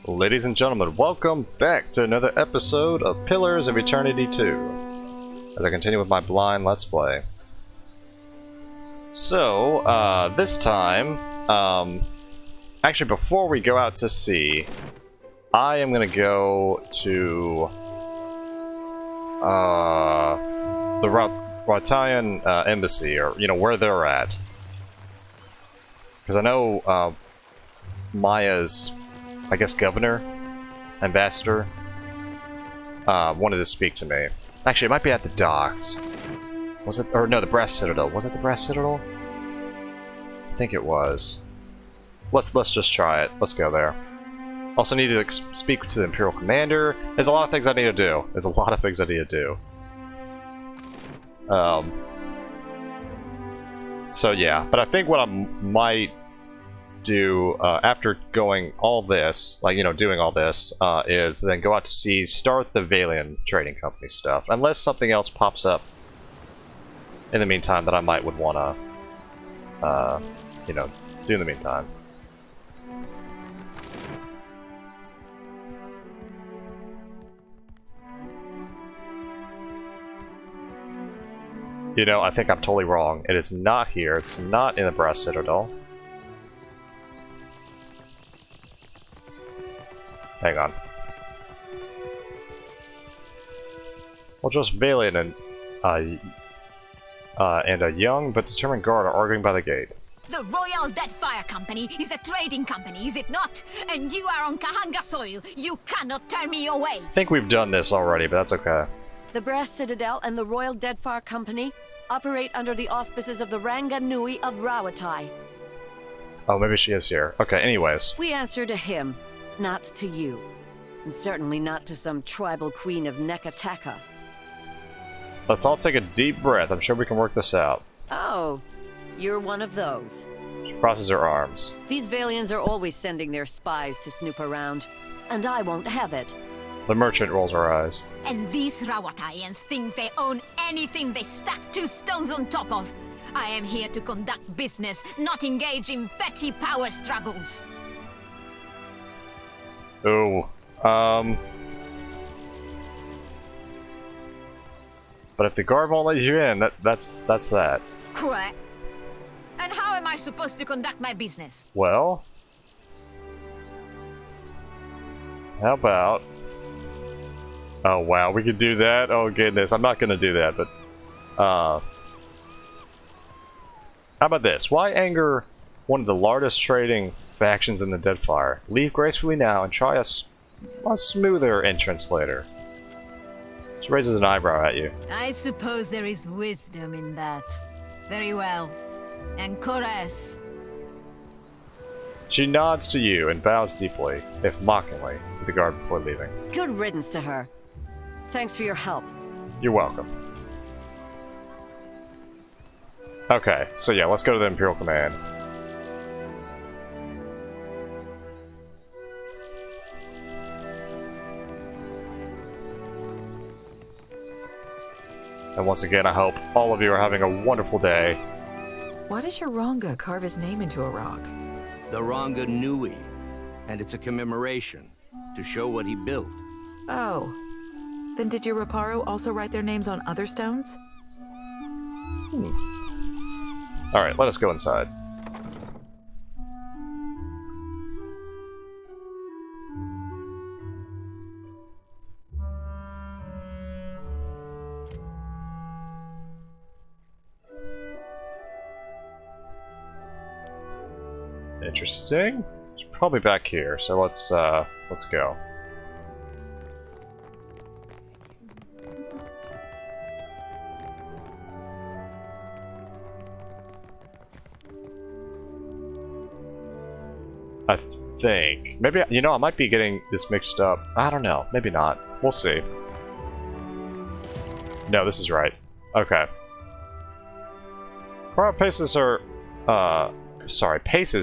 Ladies and gentlemen, welcome back to another episode of Pillars of Eternity 2, as I continue with my blind Let's Play. So, this time, actually before we go out to sea, I am gonna go to, the Rauatai embassy, or, you know, where they're at. Because I know, Maya's, I guess, governor, ambassador, wanted to speak to me. Actually, it might be at the docks. Was it? Or no, the Brass Citadel. Was it the Brass Citadel? I think it was. Let's just try it. Let's go there. Also need to speak to the Imperial Commander. There's a lot of things I need to do. So yeah, but I think what I might do after going all this, like, you know, doing all this, is then go out to sea, start the Valian Trading Company stuff, unless something else pops up in the meantime that I would want to, you know, do in the meantime. You know, I think I'm totally wrong. It is not here. It's not in the Brass Citadel. Hang on. Well, just Valiant and a young but determined guard are arguing by the gate. The Royal Deadfire Company is a trading company, is it not? And you are on Kahanga soil. You cannot turn me away. I think we've done this already, but that's okay. The Brass Citadel and the Royal Deadfire Company operate under the auspices of the Ranga Nui of Rauatai. Oh, maybe she is here. Okay, anyways. We answer to him, not to you. And certainly not to some tribal queen of Nekataka. Let's all take a deep breath. I'm sure we can work this out. Oh, you're one of those. She crosses her arms. These Valians are always sending their spies to snoop around, and I won't have it. The merchant rolls her eyes. And these Rauataians think they own anything they stack two stones on top of. I am here to conduct business, not engage in petty power struggles. Ooh. But if the guard won't let you in, that's that. Correct. And how am I supposed to conduct my business? Well, how about... Oh wow, we could do that? Oh goodness, I'm not gonna do that, but... How about this? Why anger one of the largest trading factions in the Deadfire? Leave gracefully now and try a smoother entrance later. She raises an eyebrow at you. I suppose there is wisdom in that. Very well. And Kores. She nods to you and bows deeply, if mockingly, to the guard before leaving. Good riddance to her. Thanks for your help. You're welcome. Okay, so yeah, let's go to the Imperial Command. And once again, I hope all of you are having a wonderful day. Why does your Ranga carve his name into a rock? The Ranga Nui, and it's a commemoration to show what he built. Oh. Then did your Raparo also write their names on other stones? Alright, let us go inside. Interesting. It's probably back here, so let's go. I think. Maybe, you know, I might be getting this mixed up. I don't know. Maybe not. We'll see. No, this is right. Okay. Cora paces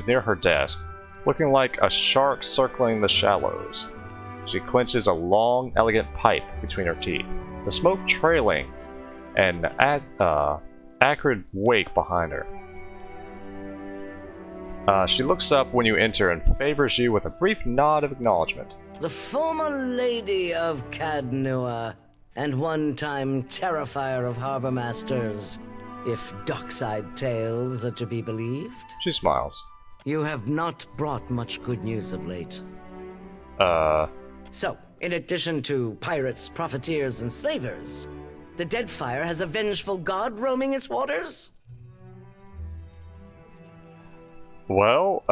near her desk, looking like a shark circling the shallows. She clenches a long, elegant pipe between her teeth, the smoke trailing an acrid wake behind her. She looks up when you enter and favors you with a brief nod of acknowledgement. The former lady of Cadnua, and one-time terrifier of harbor masters, if dockside tales are to be believed. She smiles. You have not brought much good news of late. So, in addition to pirates, profiteers, and slavers, the Deadfire has a vengeful god roaming its waters? Well,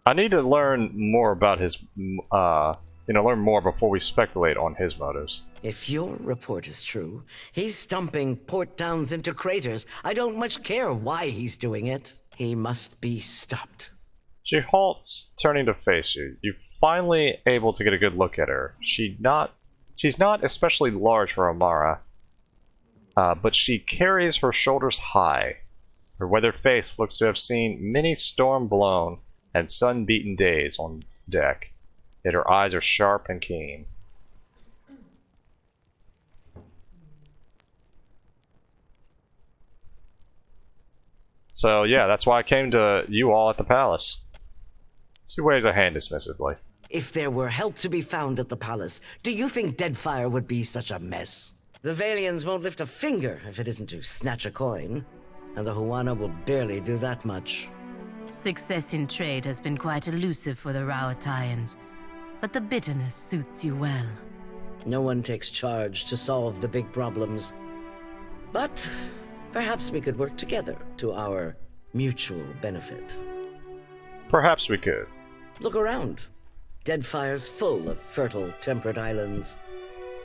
I need to learn more about his, learn more before we speculate on his motives. If your report is true, he's stumping port towns into craters. I don't much care why he's doing it. He must be stopped. She halts, turning to face you. You're finally able to get a good look at her. She's not especially large for Amara, but she carries her shoulders high. Her weathered face looks to have seen many storm-blown and sun-beaten days on deck, yet her eyes are sharp and keen. So yeah, that's why I came to you all at the palace. She waves a hand dismissively. If there were help to be found at the palace, do you think Deadfire would be such a mess? The Valians won't lift a finger if it isn't to snatch a coin, and the Huana will barely do that much. Success in trade has been quite elusive for the Rauataians, but the bitterness suits you well. No one takes charge to solve the big problems. But perhaps we could work together to our mutual benefit. Perhaps we could. Look around. Deadfire's full of fertile, temperate islands.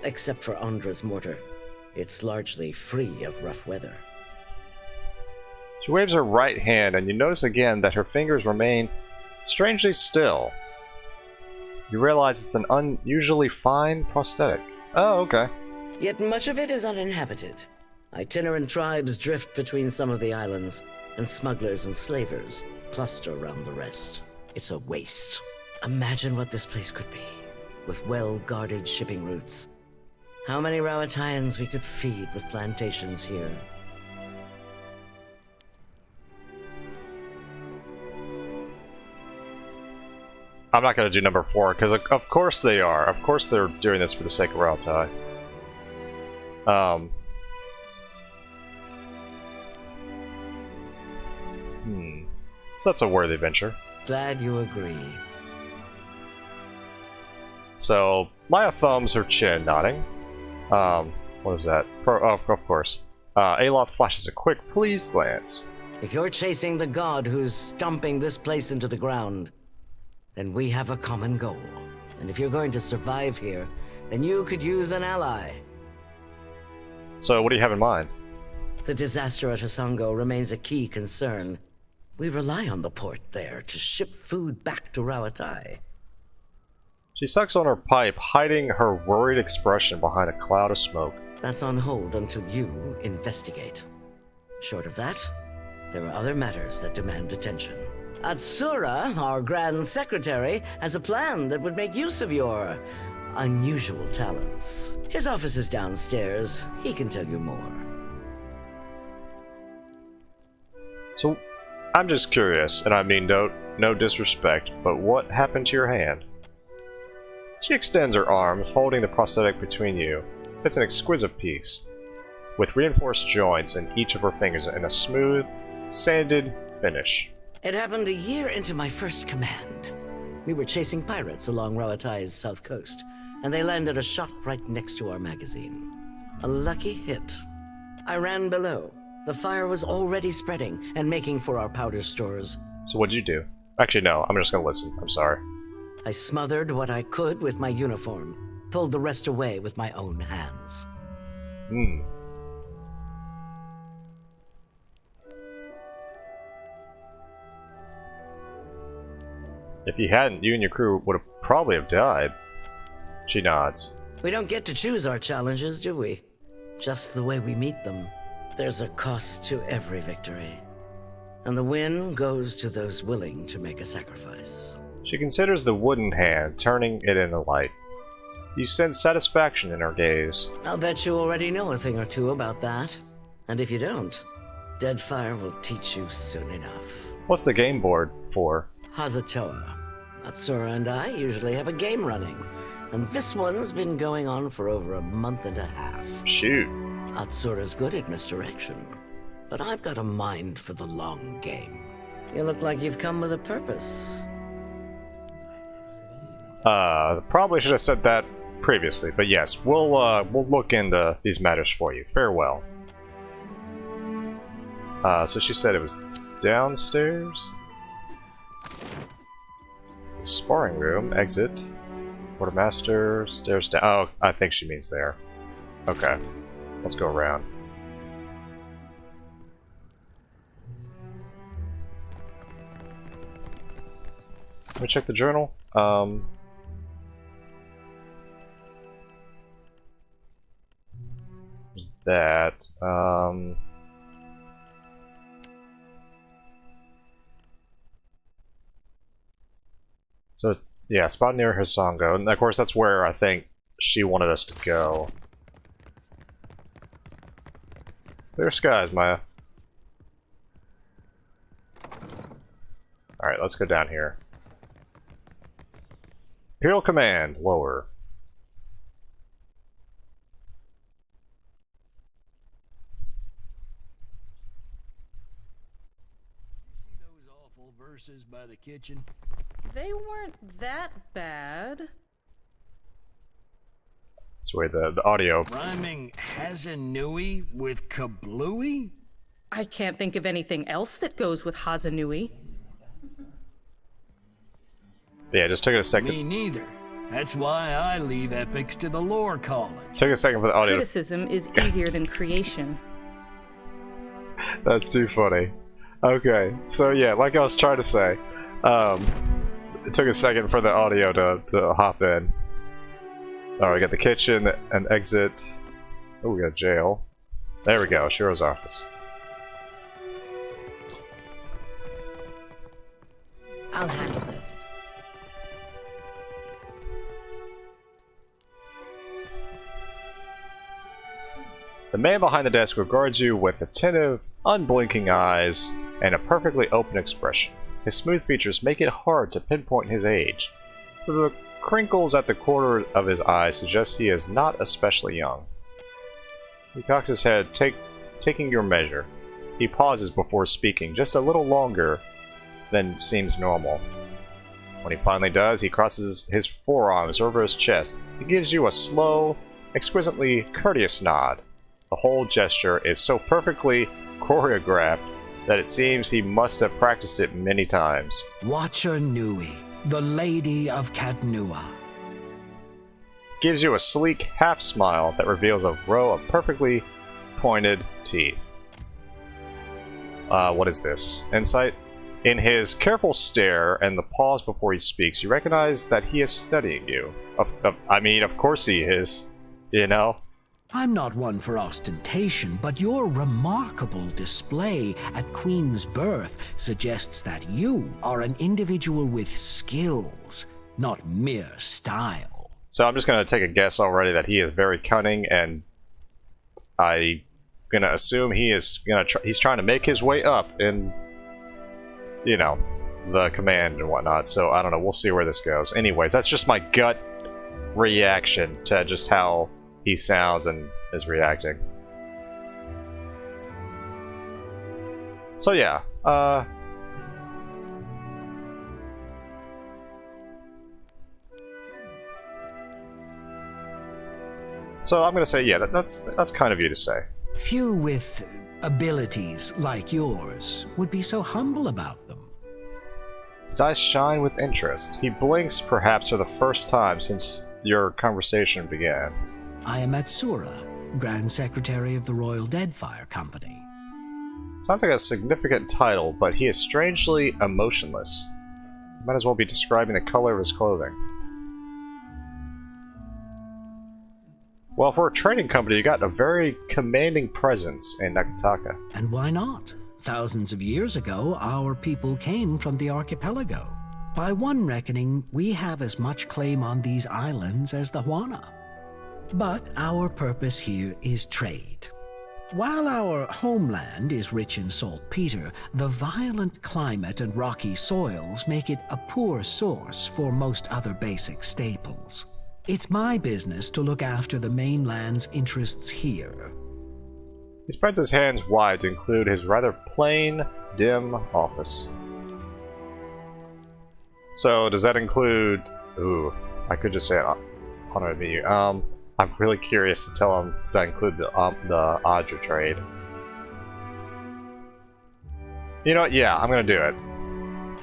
Except for Andra's mortar. It's largely free of rough weather. She waves her right hand, and you notice again that her fingers remain strangely still. You realize it's an unusually fine prosthetic. Oh, okay. Yet much of it is uninhabited. Itinerant tribes drift between some of the islands, and smugglers and slavers cluster around the rest. It's a waste. Imagine what this place could be, with well-guarded shipping routes. How many Rauataians we could feed with plantations here. I'm not going to do number 4, because of course they are. Of course they're doing this for the sake of Rauatai. So that's a worthy venture. Glad you agree. So, Maya thumbs her chin, nodding. What is that? Of course. Aloth flashes a quick, pleased glance. If you're chasing the god who's stomping this place into the ground, then we have a common goal. And if you're going to survive here, then you could use an ally. So, what do you have in mind? The disaster at Hasango remains a key concern. We rely on the port there to ship food back to Rauatai. She sucks on her pipe, hiding her worried expression behind a cloud of smoke. That's on hold until you investigate. Short of that, there are other matters that demand attention. Atsura, our Grand Secretary, has a plan that would make use of your unusual talents. His office is downstairs. He can tell you more. So, I'm just curious, and I mean no disrespect, but what happened to your hand? She extends her arm, holding the prosthetic between you. It's an exquisite piece, with reinforced joints in each of her fingers and a smooth, sanded finish. It happened a year into my first command. We were chasing pirates along Rauatai's south coast, and they landed a shot right next to our magazine. A lucky hit. I ran below. The fire was already spreading and making for our powder stores. So what'd you do? Actually, no, I'm just gonna listen. I'm sorry. I smothered what I could with my uniform, pulled the rest away with my own hands. If you hadn't, you and your crew would have probably have died. She nods. We don't get to choose our challenges, do we? Just the way we meet them. There's a cost to every victory. And the win goes to those willing to make a sacrifice. She considers the wooden hand, turning it in the light. You sense satisfaction in her gaze. I'll bet you already know a thing or two about that. And if you don't, Deadfire will teach you soon enough. What's the game board for? Hazatoa. Atsura and I usually have a game running, and this one's been going on for over a month and a half. Shoot. Atsura's good at misdirection, but I've got a mind for the long game. You look like you've come with a purpose. Probably should have said that previously, but yes, we'll look into these matters for you. Farewell. So she said it was downstairs? Sparring room, exit. Quartermaster, stairs down. Oh, I think she means there. Okay, let's go around. Let me check the journal. There's that. So it's, yeah, spot near Hisongo, and of course that's where I think she wanted us to go. Clear skies, Maya. Alright, let's go down here. Imperial Command, lower. See those awful verses by the kitchen? They weren't that bad. That's where the audio. Rhyming Hazanui with kablooey? I can't think of anything else that goes with Hazanui. Yeah, just took it a second. Me neither. That's why I leave epics to the lore college. Took a second for the audio. Criticism is easier than creation. That's too funny. Okay, so yeah, like I was trying to say, it took a second for the audio to hop in. Alright, we got the kitchen and exit. Oh, we got jail. There we go, Shiro's office. I'll handle this. The man behind the desk regards you with attentive, unblinking eyes and a perfectly open expression. His smooth features make it hard to pinpoint his age. The crinkles at the corner of his eyes suggest he is not especially young. He cocks his head, taking your measure. He pauses before speaking, just a little longer than seems normal. When he finally does, he crosses his forearms over his chest. He gives you a slow, exquisitely courteous nod. The whole gesture is so perfectly choreographed that it seems he must have practiced it many times. Watcher Nui, the Lady of Kadnua. Gives you a sleek half smile that reveals a row of perfectly pointed teeth. What is this? Insight? In his careful stare and the pause before he speaks, you recognize that he is studying you. I mean, of course he is. You know? I'm not one for ostentation, but your remarkable display at Queen's birth suggests that you are an individual with skills, not mere style. So I'm just going to take a guess already that he is very cunning, and I'm going to assume he's trying to make his way up in, you know, the command and whatnot. So I don't know, we'll see where this goes. Anyways, that's just my gut reaction to just how he sounds and is reacting. So yeah, so I'm gonna say, yeah, that's kind of you to say. Few with abilities like yours would be so humble about them. His eyes shine with interest. He blinks, perhaps for the first time since your conversation began. I am Atsura, Grand Secretary of the Royal Deadfire Company. Sounds like a significant title, but he is strangely emotionless. Might as well be describing the color of his clothing. Well, for a trading company, you got a very commanding presence in Nakataka. And why not? Thousands of years ago, our people came from the archipelago. By one reckoning, we have as much claim on these islands as the Huana. But our purpose here is trade. While our homeland is rich in saltpeter, the violent climate and rocky soils make it a poor source for most other basic staples. It's my business to look after the mainland's interests here. He spreads his hands wide to include his rather plain, dim office. So, does that include... Ooh, I could just say honor to meet you. I'm really curious to tell him, does that include the Adra trade? You know what? Yeah, I'm gonna do it.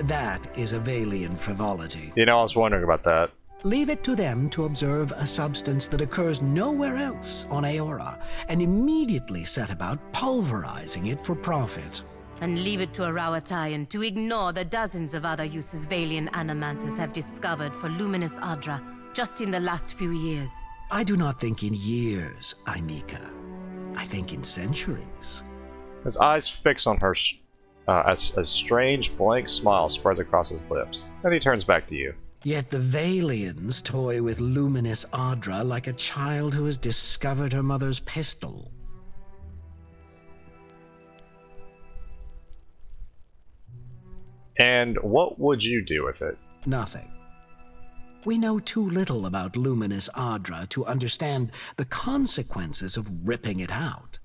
That is a Valian frivolity. You know, I was wondering about that. Leave it to them to observe a substance that occurs nowhere else on Aora, and immediately set about pulverizing it for profit. And leave it to a Rauataian to ignore the dozens of other uses Valian animancers have discovered for luminous Adra just in the last few years. I do not think in years, Aimika. I think in centuries. His eyes fix on her as a strange, blank smile spreads across his lips. Then he turns back to you. Yet the Valians toy with luminous Adra like a child who has discovered her mother's pistol. And what would you do with it? Nothing. We know too little about luminous Adra to understand the consequences of ripping it out.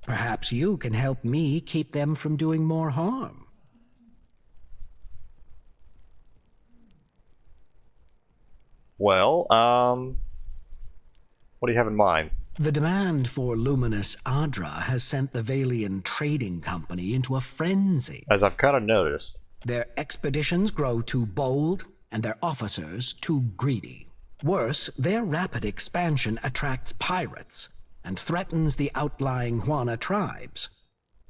Perhaps you can help me keep them from doing more harm. Well, what do you have in mind? The demand for luminous Adra has sent the Valian Trading Company into a frenzy. As I've kind of noticed. Their expeditions grow too bold, and their officers too greedy. Worse, their rapid expansion attracts pirates and threatens the outlying Huana tribes.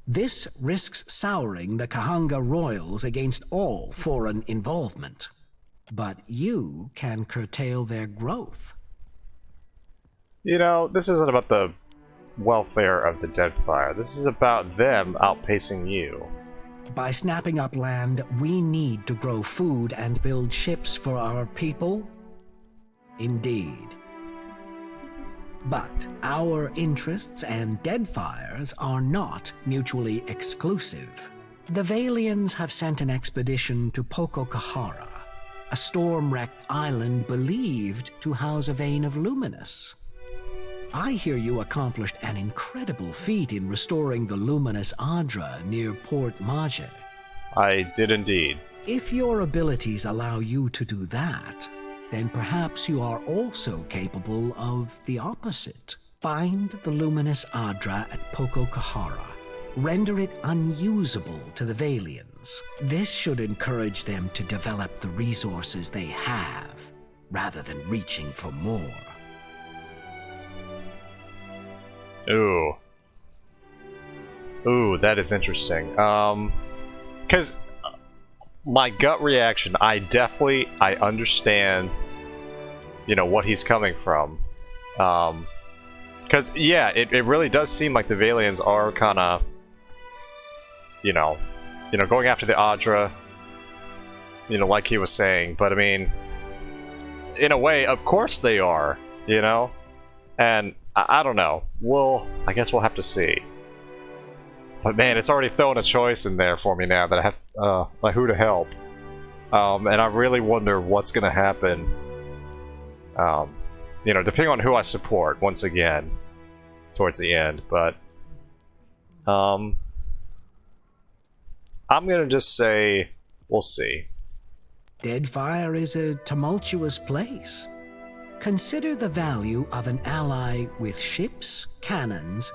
This risks souring the Kahanga royals against all foreign involvement. But you can curtail their growth. You know, this isn't about the welfare of the Deadfire. This is about them outpacing you. By snapping up land, we need to grow food and build ships for our people? Indeed. But our interests and Deadfire's are not mutually exclusive. The Valians have sent an expedition to Pococahara, a storm-wrecked island believed to house a vein of luminous. I hear you accomplished an incredible feat in restoring the luminous Adra near Port Maje. I did indeed. If your abilities allow you to do that, then perhaps you are also capable of the opposite. Find the luminous Adra at Pococahara. Render it unusable to the Valians. This should encourage them to develop the resources they have, rather than reaching for more. Ooh. Ooh, that is interesting. Because my gut reaction, I understand, you know, what he's coming from. Because, yeah, it really does seem like the Valians are kind of, you know, going after the Adra, you know, like he was saying. But, I mean, in a way, of course they are, you know? And I don't know. I guess we'll have to see. But man, it's already throwing a choice in there for me now that I have, like, who to help. And I really wonder what's gonna happen, you know, depending on who I support, once again, towards the end. But, I'm gonna just say, we'll see. Deadfire is a tumultuous place. Consider the value of an ally with ships, cannons,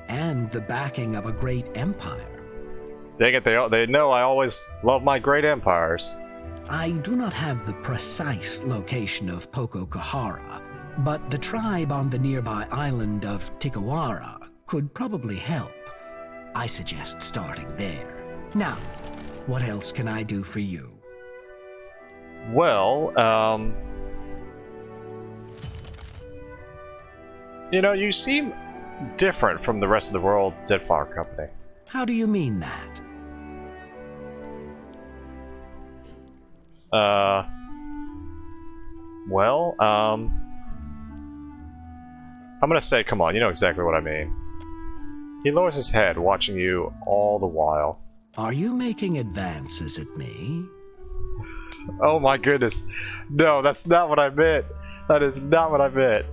and the backing of a great empire. Dang it, they know I always love my great empires. I do not have the precise location of Pococahara, but the tribe on the nearby island of Tikawara could probably help. I suggest starting there. Now, what else can I do for you? Well, you know, you seem different from the rest of the world Deadfire Company. How do you mean that? Well, I'm gonna say, come on, you know exactly what I mean. He lowers his head, watching you all the while. Are you making advances at me? Oh my goodness. No, that's not what I meant. That is not what I meant.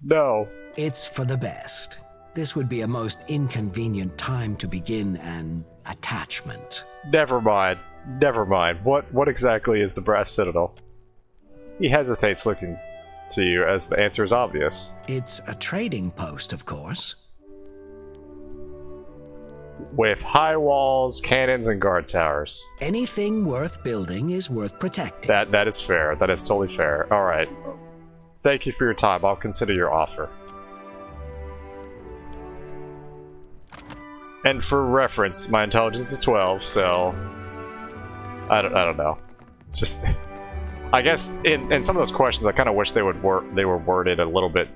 No. It's for the best. This would be a most inconvenient time to begin an attachment. Never mind. Never mind. What exactly is the Brass Citadel? He hesitates, looking to you as the answer is obvious. It's a trading post, of course. With high walls, cannons, and guard towers. Anything worth building is worth protecting. That is fair. That is totally fair. Alright. Thank you for your time. I'll consider your offer. And for reference, my intelligence is 12, so... I don't know. Just... I guess in some of those questions, I kind of wish they were worded a little bit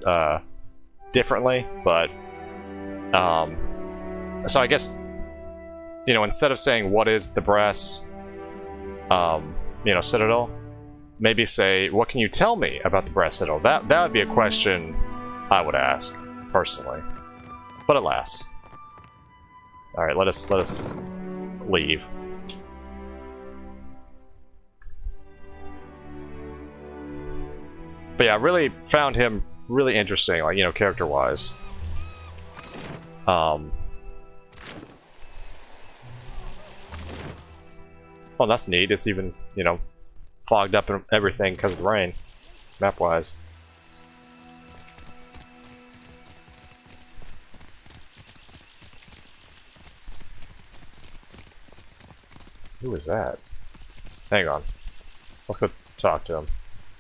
differently, but so I guess, you know, instead of saying what is the Brass Citadel, maybe say what can you tell me about the Brass Citadel? That would be a question I would ask personally, but alas. All right, let us leave. But yeah, I really found him really interesting, like, you know, character-wise. Oh, that's neat. It's even, you know, fogged up and everything because of the rain, map-wise. Who is that? Hang on. Let's go talk to him.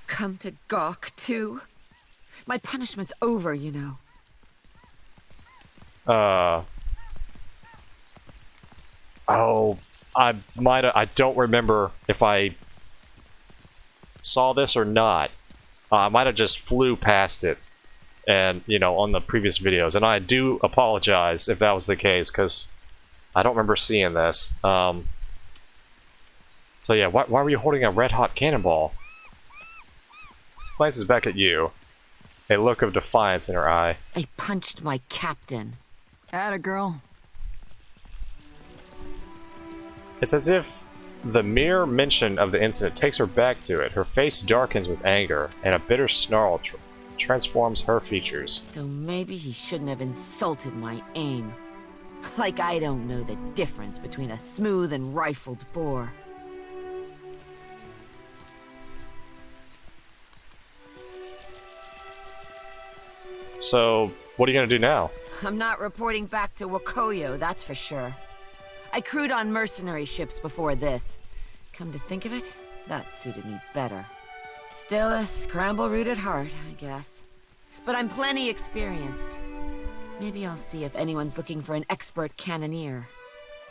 Come to gawk, too? My punishment's over, you know. Oh, I don't remember if I saw this or not. I might have just flew past it, and, you know, on the previous videos, and I do apologize if that was the case, because I don't remember seeing this. So yeah, why were you holding a red-hot cannonball? Glances back at you, a look of defiance in her eye. I punched my captain. Atta girl. It's as if the mere mention of the incident takes her back to it. Her face darkens with anger, and a bitter snarl transforms her features. Though maybe he shouldn't have insulted my aim. Like I don't know the difference between a smooth and rifled bore. So, what are you gonna do now? I'm not reporting back to Wakoyo, that's for sure. I crewed on mercenary ships before this. Come to think of it, that suited me better. Still a scramble-root at heart, I guess. But I'm plenty experienced. Maybe I'll see if anyone's looking for an expert cannoneer.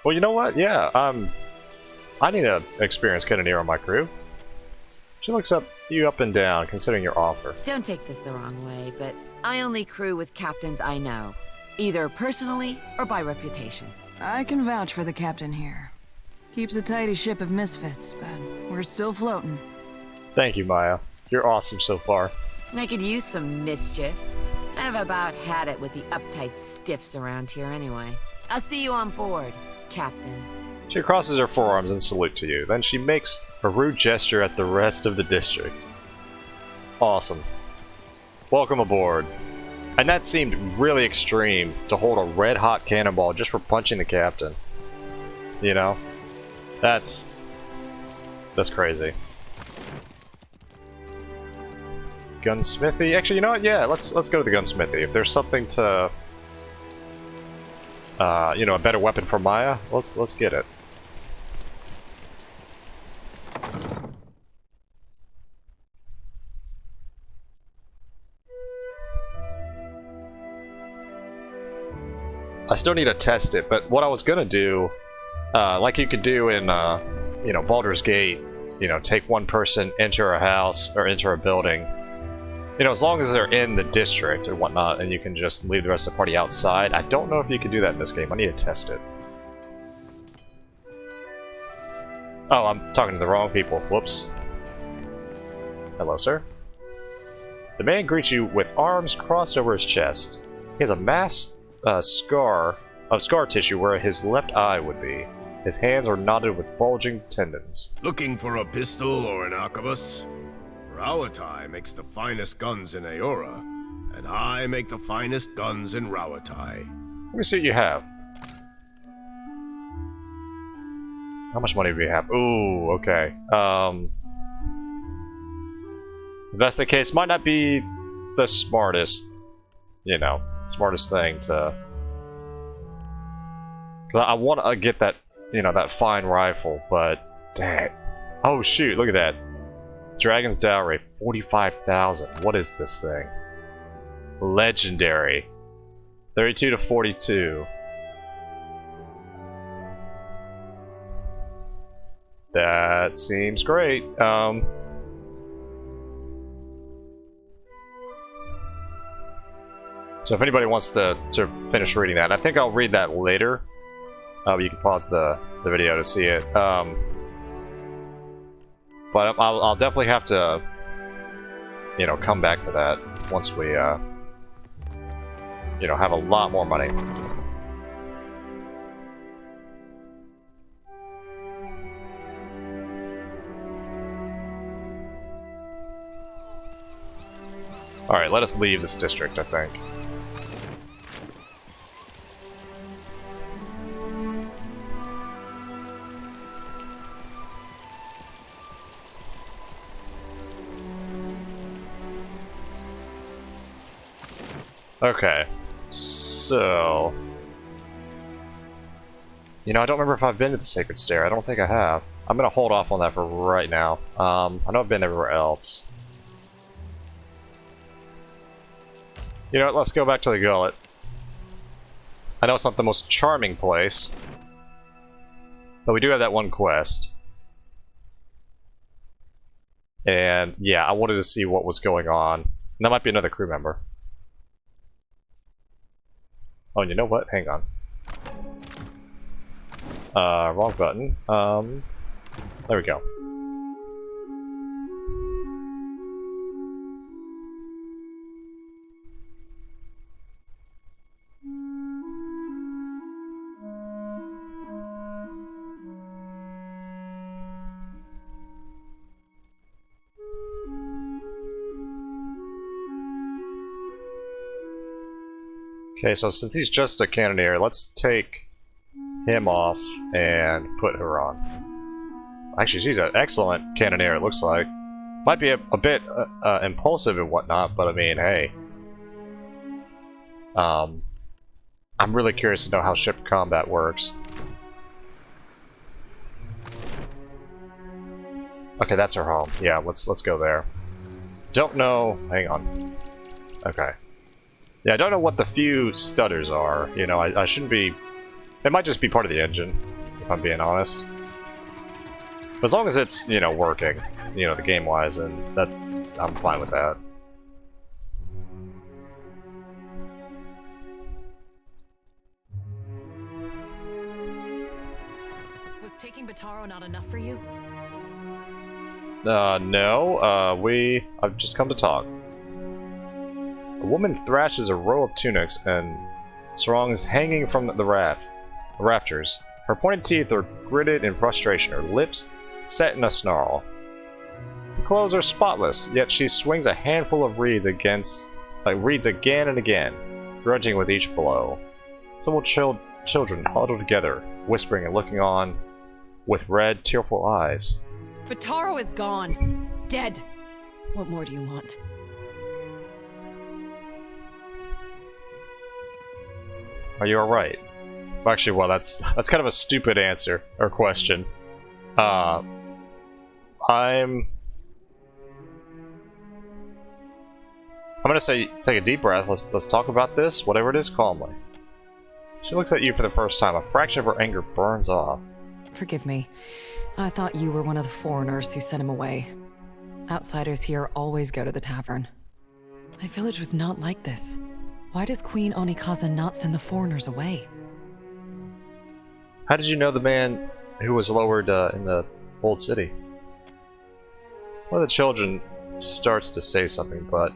Well, you know what? Yeah, I need an experienced cannoneer on my crew. She looks you up and down, considering your offer. Don't take this the wrong way, but I only crew with captains I know. Either personally or by reputation. I can vouch for the captain here. Keeps a tidy ship of misfits, but we're still floating. Thank you, Maya. You're awesome so far. I could use some mischief. I've about had it with the uptight stiffs around here anyway. I'll see you on board, Captain. She crosses her forearms in salute to you. Then she makes a rude gesture at the rest of the district. Awesome. Welcome aboard. And that seemed really extreme, to hold a red-hot cannonball just for punching the captain. You know? That's crazy. Gunsmithy? Actually, you know what? Yeah, let's go to the gunsmithy. If there's something to... you know, a better weapon for Maya, let's get it. I still need to test it, but what I was gonna do, like you could do in, you know, Baldur's Gate, you know, take one person, enter a house, or enter a building, you know, as long as they're in the district and whatnot, and you can just leave the rest of the party outside. I don't know if you can do that in this game. I need to test it. Oh, I'm talking to the wrong people. Whoops. Hello, sir. The man greets you with arms crossed over his chest. He has a mass scar of scar tissue where his left eye would be. His hands are knotted with bulging tendons. Looking for a pistol or an arquebus? Rauatai makes the finest guns in Aora, and I make the finest guns in Rauatai. Let me see what you have. How much money do we have? Ooh, okay. If that's the case, might not be the smartest, you know, smartest thing to... I want to get that, you know, that fine rifle, but dang. Oh shoot, look at that. Dragon's Dowry, 45,000. What is this thing? Legendary. 32 to 42. That seems great. So if anybody wants to finish reading that, I think I'll read that later. You can pause the video to see it. But I'll definitely have to, you know, come back for that once we, you know, have a lot more money. Alright, let us leave this district, I think. Okay, so... You know, I don't remember if I've been to the Sacred Stair. I don't think I have. I'm gonna hold off on that for right now. I know I've been everywhere else. You know what, let's go back to the Gullet. I know it's not the most charming place, but we do have that one quest. And yeah, I wanted to see what was going on. And that might be another crew member. Oh, and you know what? Hang on. Wrong button. There we go. Okay, so since he's just a cannoneer, let's take him off and put her on. Actually, she's an excellent cannoneer, it looks like. Might be a bit impulsive and whatnot, but I mean, hey. I'm really curious to know how ship combat works. Okay, that's her home. Yeah, let's go there. Don't know... Hang on. Okay. Yeah, I don't know what the few stutters are. You know, I shouldn't be... It might just be part of the engine, if I'm being honest. But as long as it's, you know, working, you know, the game-wise, and that... I'm fine with that. Was taking Bataro not enough for you? No. I've just come to talk. A woman thrashes a row of tunics and sarongs hanging from the rafters. Her pointed teeth are gritted in frustration, her lips set in a snarl. The clothes are spotless, yet she swings a handful of reeds again and again, grudging with each blow. Several children huddle together, whispering and looking on with red, tearful eyes. Bataro is gone. Dead. What more do you want? Are you alright? Actually, well, that's kind of a stupid answer, or question. I'm gonna say, take a deep breath, let's talk about this, whatever it is, calmly. She looks at you for the first time, a fraction of her anger burns off. Forgive me. I thought you were one of the foreigners who sent him away. Outsiders here always go to the tavern. My village was not like this. Why does Queen Onikaza not send the foreigners away? How did you know the man who was lowered in the old city? One of the children starts to say something, but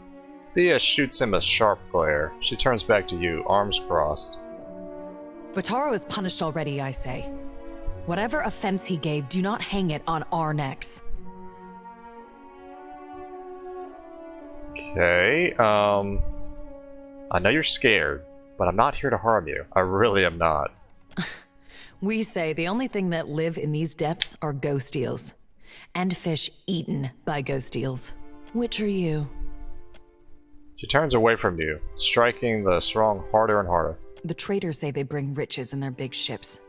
Thea shoots him a sharp glare. She turns back to you, arms crossed. Bataro is punished already, I say. Whatever offense he gave, do not hang it on our necks. Okay, I know you're scared, but I'm not here to harm you. I really am not. We say the only thing that live in these depths are ghost eels. And fish eaten by ghost eels. Which are you? She turns away from you, striking the strong harder and harder. The traders say they bring riches in their big ships.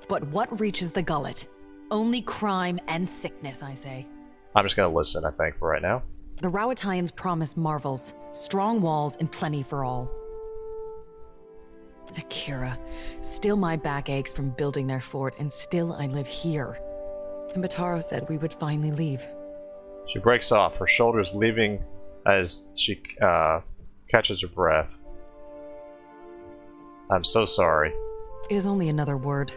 But what reaches the Gullet? Only crime and sickness, I say. I'm just gonna listen, I think, for right now. The Rauataians promise marvels, strong walls, and plenty for all. Akira, still my back aches from building their fort, and still I live here. And Bataro said we would finally leave. She breaks off, her shoulders leaving as she catches her breath. I'm so sorry. It is only another word.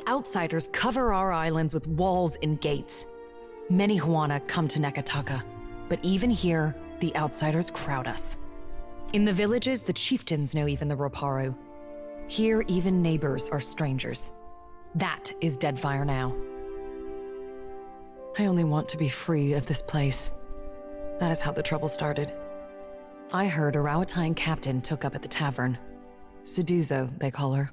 Outsiders cover our islands with walls and gates. Many Huana come to Nekataka, but even here, the outsiders crowd us. In the villages, the chieftains know even the Roparu. Here, even neighbors are strangers. That is Deadfire now. I only want to be free of this place. That is how the trouble started. I heard a Rauataian captain took up at the tavern. Suduzo, they call her.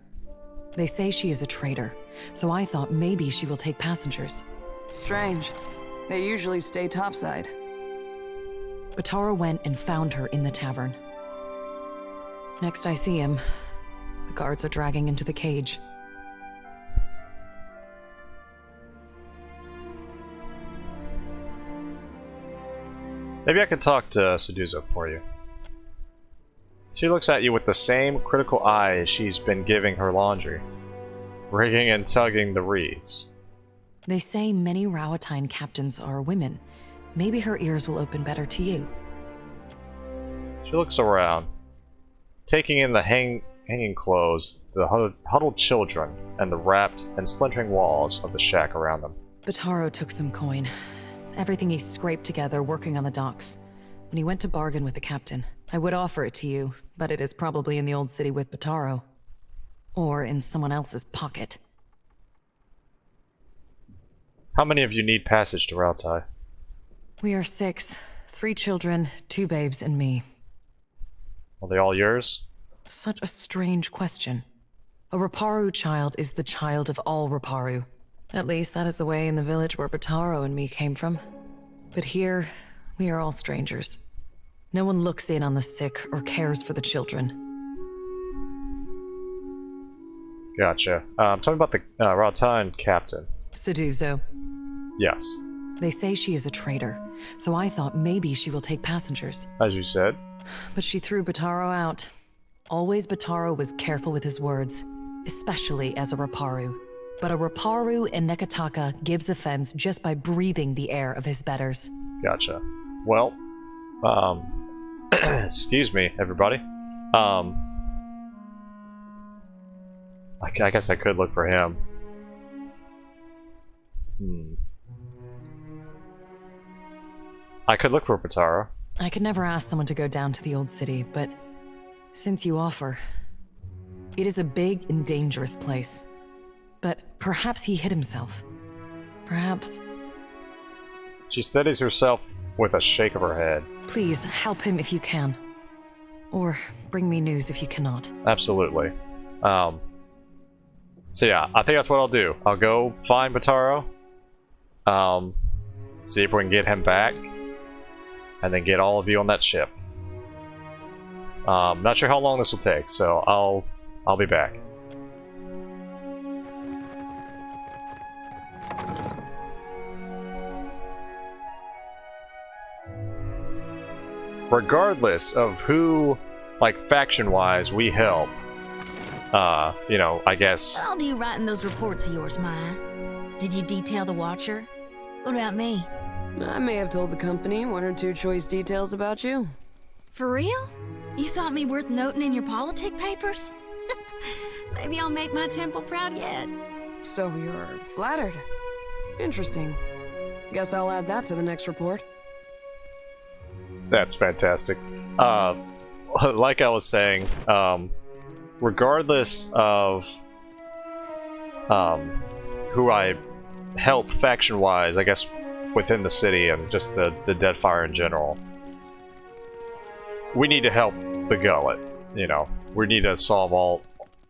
They say she is a traitor, so I thought maybe she will take passengers. Strange. They usually stay topside. Bataro went and found her in the tavern. Next I see him, the guards are dragging him to the cage. Maybe I could talk to Suduzo for you. She looks at you with the same critical eye she's been giving her laundry, rigging and tugging the reeds. They say many Rauataian captains are women. Maybe her ears will open better to you. She looks around, taking in the hanging clothes, the huddled children, and the wrapped and splintering walls of the shack around them. Bataro took some coin. Everything he scraped together working on the docks. When he went to bargain with the captain, I would offer it to you, but it is probably in the old city with Bataro. Or in someone else's pocket. How many of you need passage to Rauatai? We are 6. 3 children, 2 babes, and me. Are they all yours? Such a strange question. A Roparu child is the child of all Roparu. At least that is the way in the village where Bataro and me came from. But here, we are all strangers. No one looks in on the sick or cares for the children. Gotcha. Tell me about the Rauataian captain. Suduzo. Yes. They say she is a traitor, so I thought maybe she will take passengers. As you said. But she threw Bataro out. Always Bataro was careful with his words, especially as a Roparu. But a Roparu in Nekataka gives offense just by breathing the air of his betters. Gotcha. Well, excuse me, everybody. I guess I could look for him. I could look for Bataro. I could never ask someone to go down to the old city, but since you offer, it is a big and dangerous place. But perhaps he hid himself. Perhaps. She steadies herself with a shake of her head. Please, help him if you can. Or bring me news if you cannot. Absolutely. So yeah, I think that's what I'll do. I'll go find Bataro. See if we can get him back. And then get all of you on that ship. Not sure how long this will take, so I'll be back. Regardless of who, like, faction-wise, we help, you know, I guess... What all do you write in those reports of yours, Maya? Did you detail the Watcher? What about me? I may have told the company 1 or 2 choice details about you. For real? You thought me worth noting in your politic papers? Maybe I'll make my temple proud yet. So you're flattered. Interesting. Guess I'll add that to the next report. That's fantastic. Like I was saying, regardless of who I help faction-wise, I guess, within the city and just the Deadfire in general, we need to help the Gullet. You know, we need to solve all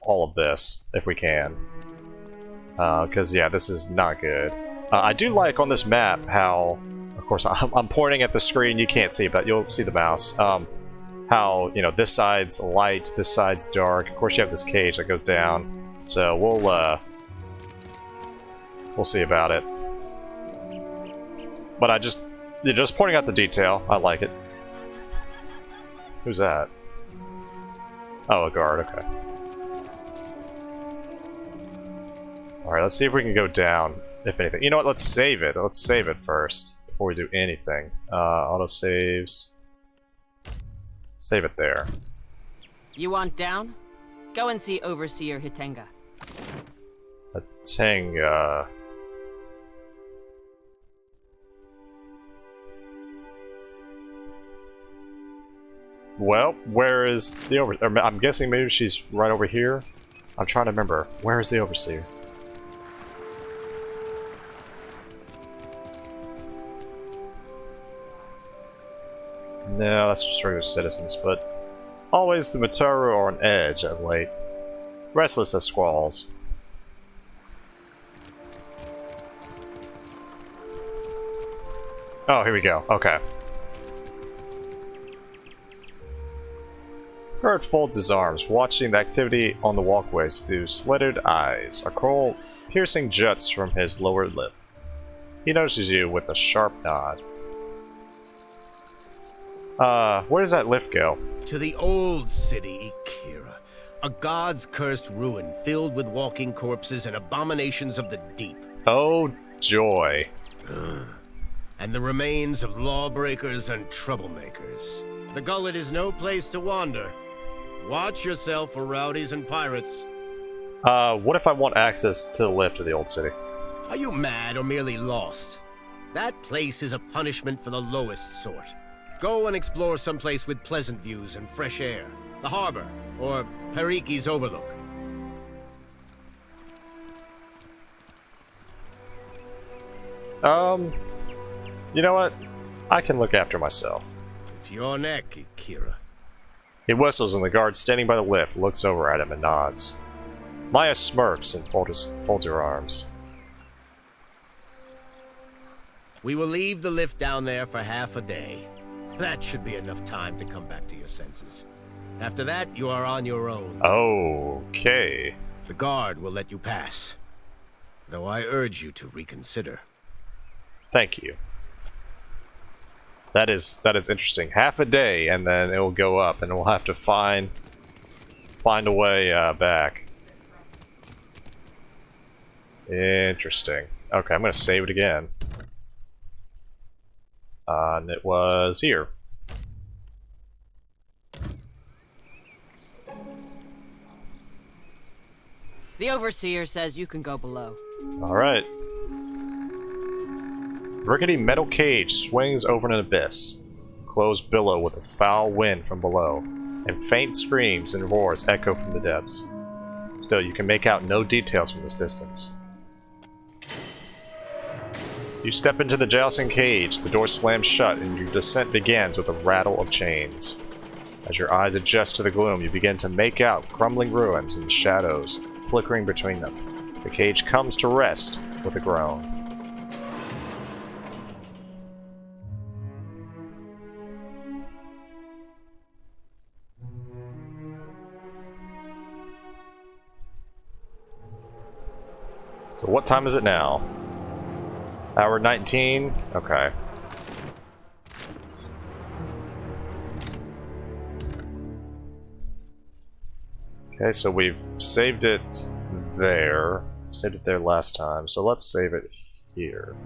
of this if we can. Because yeah, this is not good. I do like on this map how, of course, I'm pointing at the screen. You can't see, but you'll see the mouse. How, you know, this side's light, this side's dark. Of course, you have this cage that goes down. So we'll see about it. But you're just pointing out the detail. I like it. Who's that? Oh, a guard. Okay. All right. Let's see if we can go down. If anything, you know what? Let's save it. Let's save it first before we do anything. Auto saves. Save it there. You want down? Go and see Overseer Hitenga. Hitenga. Well, where is the Overseer? I'm guessing maybe she's right over here. I'm trying to remember. Where is the Overseer? No, that's just regular citizens, but always the Mataru are on edge at late. Restless as squalls. Oh, here we go. Okay. Guard folds his arms, watching the activity on the walkways through slitted eyes. A coral piercing juts from his lower lip. He notices you with a sharp nod. Where does that lift go? To the old city, Ikira. A god's cursed ruin filled with walking corpses and abominations of the deep. Oh, joy. And the remains of lawbreakers and troublemakers. The Gullet is no place to wander. Watch yourself for rowdies and pirates. What if I want access to the lift of the old city? Are you mad or merely lost? That place is a punishment for the lowest sort. Go and explore someplace with pleasant views and fresh air. The harbor, or Hariki's Overlook. You know what? I can look after myself. It's your neck, Ikira. He whistles and the guard standing by the lift looks over at him and nods. Maya smirks and folds her arms. We will leave the lift down there for half a day. That should be enough time to come back to your senses. After that, you are on your own. Okay. The guard will let you pass. Though I urge you to reconsider. Thank you. That is interesting. Half a day, and then it will go up, and we'll have to find a way back. Interesting. Okay, I'm gonna save it again. And it was here. The Overseer says you can go below. Alright. Rickety metal cage swings over an abyss. Closed billow with a foul wind from below, and faint screams and roars echo from the depths. Still, you can make out no details from this distance. You step into the jousting cage, the door slams shut, and your descent begins with a rattle of chains. As your eyes adjust to the gloom, you begin to make out crumbling ruins and shadows flickering between them. The cage comes to rest with a groan. So what time is it now? Hour 19? Okay. Okay, so we've saved it there. Saved it there last time, so let's save it here.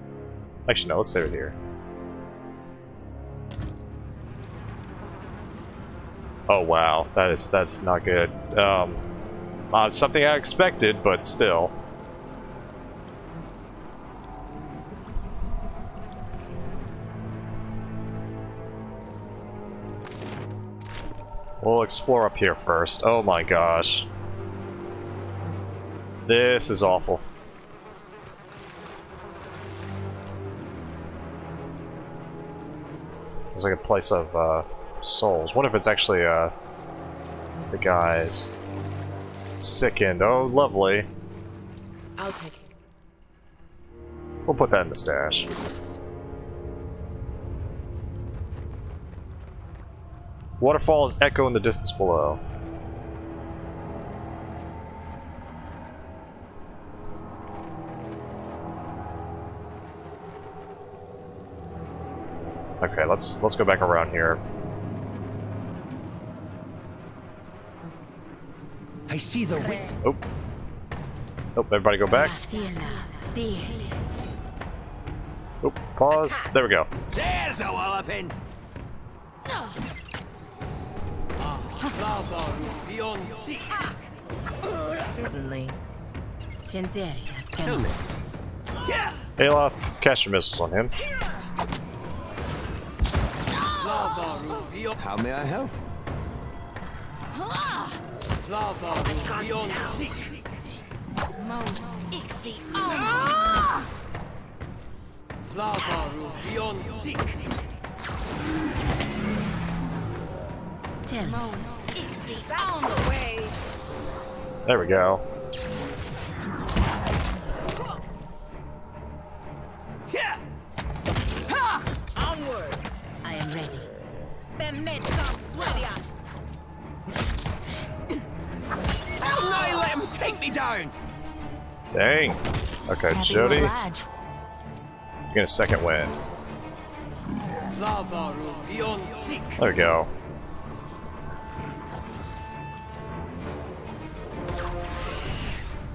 Actually, no, let's save it here. Oh wow, that's not good. Something I expected, but still. We'll explore up here first. Oh my gosh. This is awful. It's like a place of souls. What if it's actually the guy's sickened? Oh, lovely. I'll take it. We'll put that in the stash. Waterfalls echo in the distance below. Okay, let's go back around here. I see the wits. Oh. Oh, everybody go back. Oh, pause. There we go. There's a walloping. Certainly. Tell me. Aloth, cast your missiles on him. How may I help? There we go. Onward! I am ready. Hell no, let him take me down! Dang. Okay, Jody. You're gonna second win. There we go.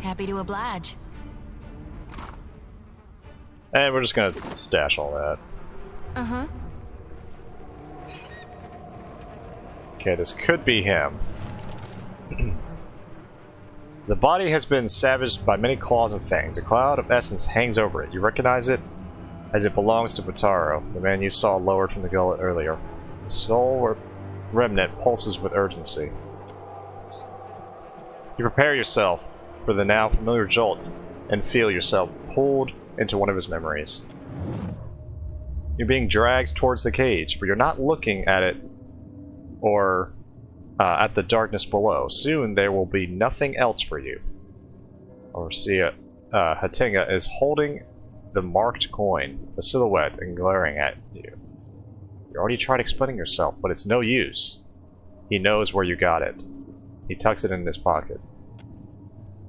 Happy to oblige. And we're just gonna stash all that. Uh-huh. Okay, this could be him. The body has been savaged by many claws and fangs. A cloud of essence hangs over it. You recognize it as it belongs to Butaro, the man you saw lowered from the gullet earlier. The soul remnant pulses with urgency. You prepare yourself for the now familiar jolt and feel yourself pulled into one of his memories. You're being dragged towards the cage, but you're not looking at it or at the darkness below. Soon there will be nothing else for you. Overseer Hatinga is holding the marked coin, a silhouette, and glaring at you. You already tried explaining yourself, but it's no use. He knows where you got it. He tucks it in his pocket.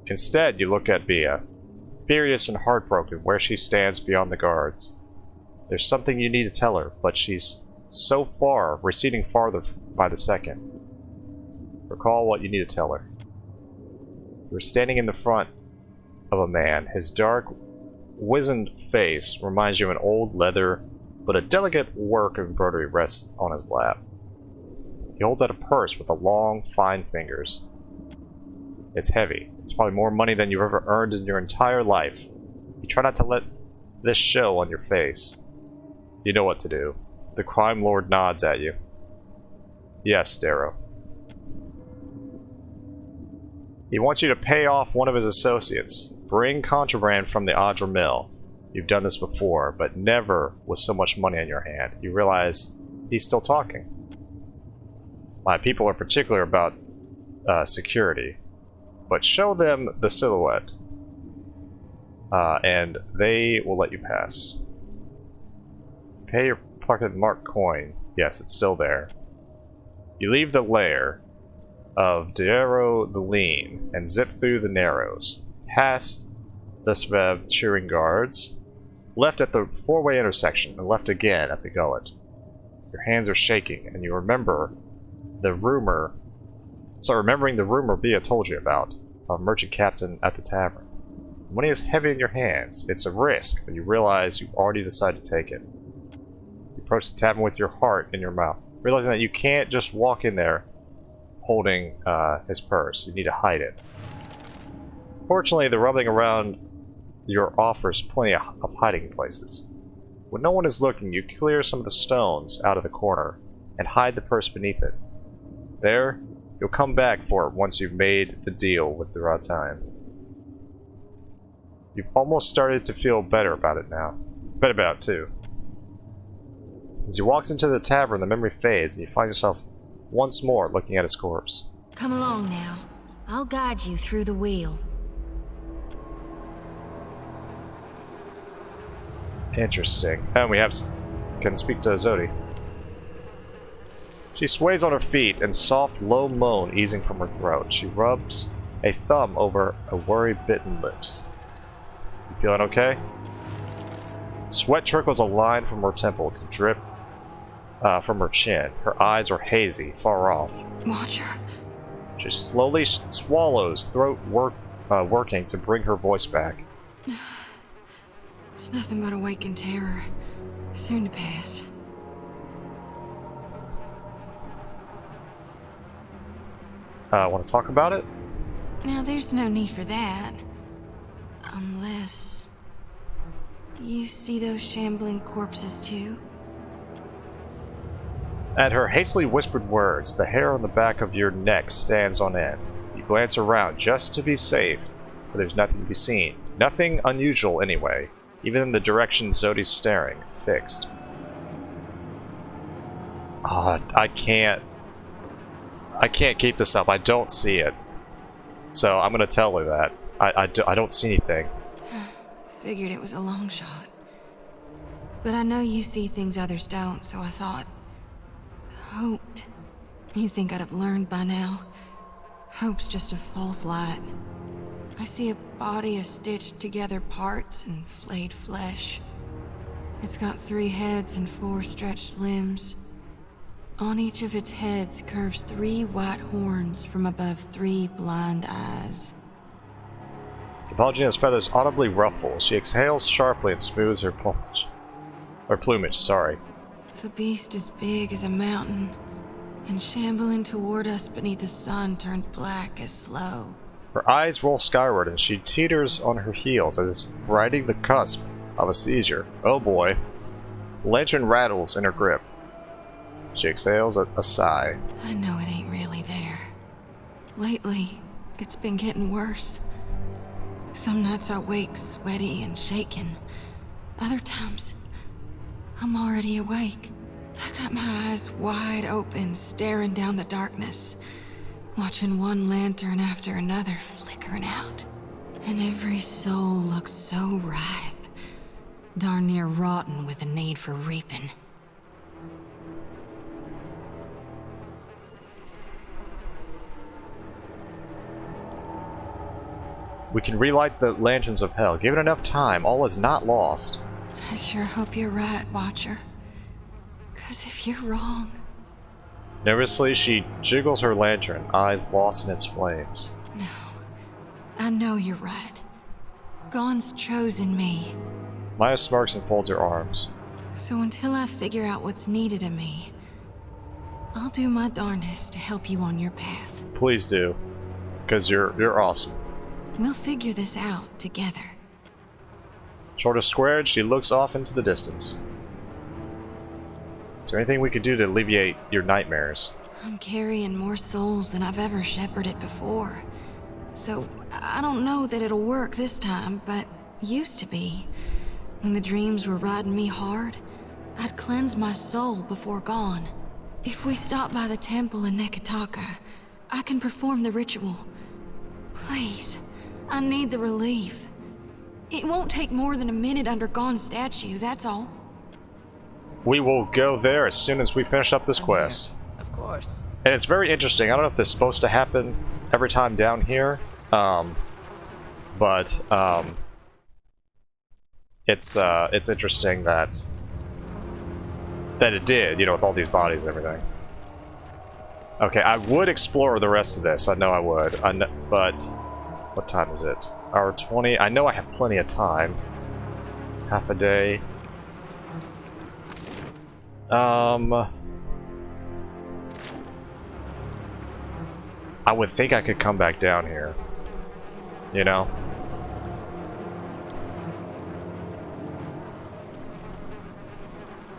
Instead, you look at Bia, furious and heartbroken where she stands beyond the guards. There's something you need to tell her, but she's so far, receding farther by the second. Recall what you need to tell her. You're standing in the front of a man. His dark, wizened face reminds you of an old leather, but a delicate work of embroidery rests on his lap. He holds out a purse with long, fine fingers. It's heavy. It's probably more money than you've ever earned in your entire life. You try not to let this show on your face. You know what to do. The crime lord nods at you. Yes, Darrow. He wants you to pay off one of his associates. Bring contraband from the Adra mill. You've done this before, but never with so much money in your hand. You realize he's still talking. My people are particular about security, but show them the silhouette, and they will let you pass. Pay your pocket marked coin. Yes, it's still there. You leave the lair of Darrow the Lean and zip through the Narrows, past the Svev cheering guards, left at the four-way intersection, and left again at the Gullet. Your hands are shaking, and you remember the rumor. Remembering the rumor Bia told you about, a merchant captain at the tavern. Money is heavy in your hands. It's a risk, but you realize you've already decided to take it. You approach the tavern with your heart in your mouth, realizing that you can't just walk in there holding his purse. You need to hide it. Fortunately, the rubbing around your offers plenty of hiding places. When no one is looking, you clear some of the stones out of the corner and hide the purse beneath it. There, you'll come back for it once you've made the deal with the Rauatai. You've almost started to feel better about it now. Better about it, too. As he walks into the tavern, the memory fades, and you find yourself once more looking at his corpse. Come along now. I'll guide you through the wheel. Interesting. And we can speak to Zodi. She sways on her feet, and soft, low moan easing from her throat. She rubs a thumb over her worry-bitten lips. You feeling okay? Sweat trickles a line from her temple to drip from her chin. Her eyes are hazy, far off. Watcher. She slowly swallows, throat working to bring her voice back. It's nothing but awakened terror. Soon to pass. Want to talk about it? Now, there's no need for that. Unless... you see those shambling corpses too? At her hastily whispered words, the hair on the back of your neck stands on end. You glance around just to be safe, but there's nothing to be seen. Nothing unusual anyway, even in the direction Zodi's staring, fixed. I can't keep this up. I don't see it. So I'm gonna tell her that. I don't see anything. Figured it was a long shot. But I know you see things others don't, so I thought... hoped. You think I'd have learned by now? Hope's just a false light. I see a body of stitched together parts and flayed flesh. It's got 3 heads and 4 stretched limbs. On each of its heads curves 3 white horns from above 3 blind eyes. Topalgina's feathers audibly ruffle. She exhales sharply and smooths her plumage. Or plumage, sorry. The beast is big as a mountain, and shambling toward us beneath the sun turned black as slow. Her eyes roll skyward and she teeters on her heels as if riding the cusp of a seizure. Oh boy. The lantern rattles in her grip. She exhales a sigh. I know it ain't really there. Lately, it's been getting worse. Some nights I wake sweaty and shaking. Other times, I'm already awake. I got my eyes wide open, staring down the darkness, watching one lantern after another flickering out. And every soul looks so ripe, darn near rotten with a need for reaping. We can relight the lanterns of hell. Given enough time, all is not lost. I sure hope you're right, Watcher. 'Cause if you're wrong... Nervously, she jiggles her lantern, eyes lost in its flames. No. I know you're right. Gon's chosen me. Maya smirks and folds her arms. So until I figure out what's needed of me, I'll do my darndest to help you on your path. Please do. Because you're awesome. We'll figure this out together. Shoulders squared, she looks off into the distance. Is there anything we could do to alleviate your nightmares? I'm carrying more souls than I've ever shepherded before. So, I don't know that it'll work this time, but used to be. When the dreams were riding me hard, I'd cleanse my soul before Gon. If we stop by the temple in Neketaka, I can perform the ritual. Please, I need the relief. It won't take more than a minute under Gon's statue, that's all. We will go there as soon as we finish up this quest. Of course. And it's very interesting. I don't know if this is supposed to happen every time down here, but it's interesting that it did, you know, with all these bodies and everything. Okay, I would explore the rest of this. I know I would. But what time is it? Hour 20. I know I have plenty of time. Half a day. I would think I could come back down here. You know?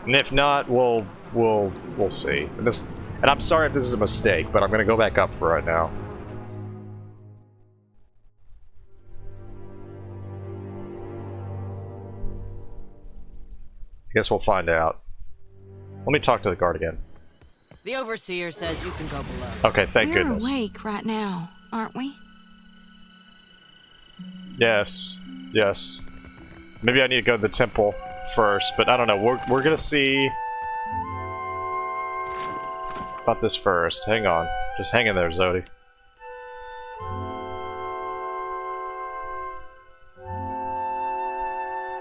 And if not, we'll see. And this And I'm sorry if this is a mistake, but I'm gonna go back up for right now. I guess we'll find out. Let me talk to the guard again. The Overseer says you can go below. Okay, thank goodness. We're awake right now, aren't we? Yes, yes. Maybe I need to go to the temple first, but I don't know. We're gonna see about this first. Hang on. Just hang in there, Zodi.